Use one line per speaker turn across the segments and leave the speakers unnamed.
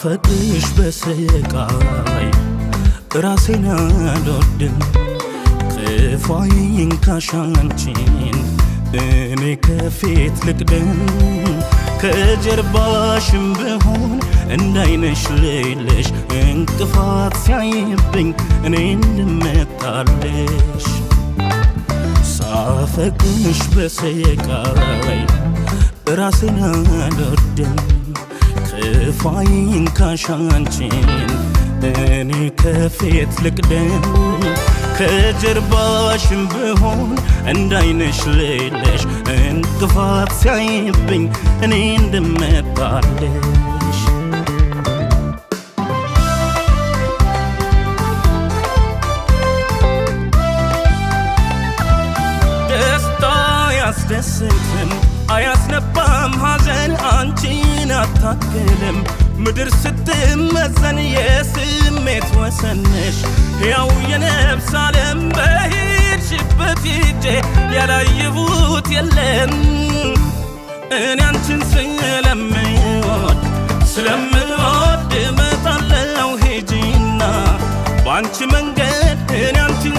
ሳፈቅሽ በስቃይ ራሴን አልወድም ክፋዬን ካሻንቺን እኔ ከፊት ልቅደም ከጀርባሽም ብሆን እንዳይነሽ ሌለሽ እንቅፋት ሲያይብኝ እኔን ልመጣለሽ ሳፈቅሽ በስቃይ ራሴን አልወድም ክፋዬን ካሻንቺን እኔ ከፊት ልቅደም ከጀርባሽም ብሆን እንዳይነሽ ሌለሽ እንቅፋት ሲያይብኝ እኔ እንድመጣለሽ ደስታ ያስደስትም አያስነባም ሐዘን አንቺን አታክልም ምድር ስትመዘን የስሜት ወሰንሽ ሕያው የነፍስ ዓለም በሄድሽበት ሄጄ ያላየሁት የለም እኔ አንቺን ስለምወድ እመጣለሁ ሄጂና በአንቺ መንገድ እኔ አንቺን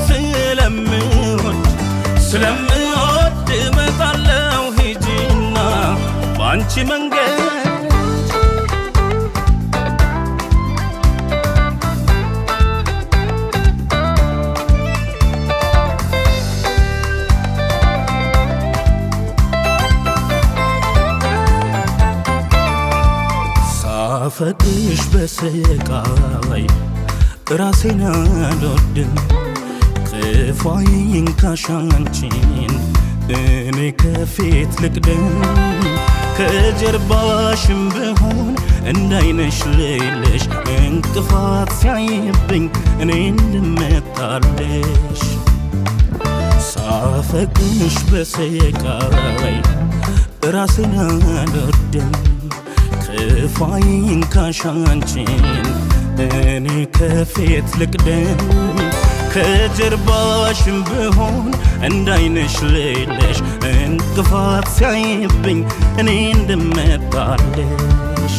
ስለምወድ እመጣለሁ ሄጂና በአንቺ መንገድ ሳፈቅሽ በስቃይ ራሴን አልወድም ክፋዬን ካሻንቺን እኔ ከፊት ልቅደም ከጀርባሽም ብሆን እንዳይነሽ ሌለሽ እንቅፋት ሲያይብኝ እኔን ልመጣለሽ ሳፈቅሽ በስቃይ ራሴን አልወድም ክፋዬን ካሻንቺን እኔ ከፊት ልቅደም ከጀርባሽም ብሆን እንዳይነሽ ሌለሽ እንቅፋት ሲያይብኝ እኔ እንድመጣለሽ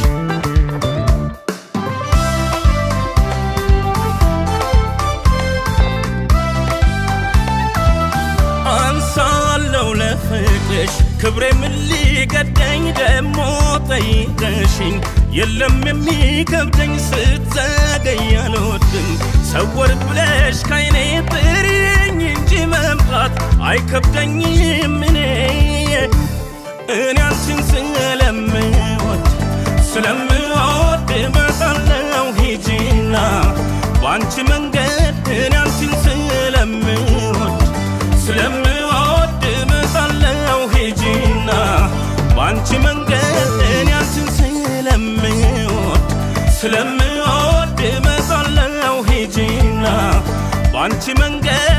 አንሳለሁ ለፍቅርሽ ክብሬ ምን ሊገደኝ ደሞ ጠይቀሽኝ የለም የሚከብደኝ ስትዘገይ አልወድም ሰወር ብለሽ ካይኔ ጥሪኝ እንጂ መምጣት አይከብደኝም እኔ አንቺን ስለምወድ እመጣለሁ ሂጂና በአንቺ መንገድ እኔ አንቺን ስለምወድ እመጣለሁ ሂጂና በአንቺ መንገድ እኔ አንቺን ስለምወድ እመጣለሁ ሂጂና በአንቺ መንገድ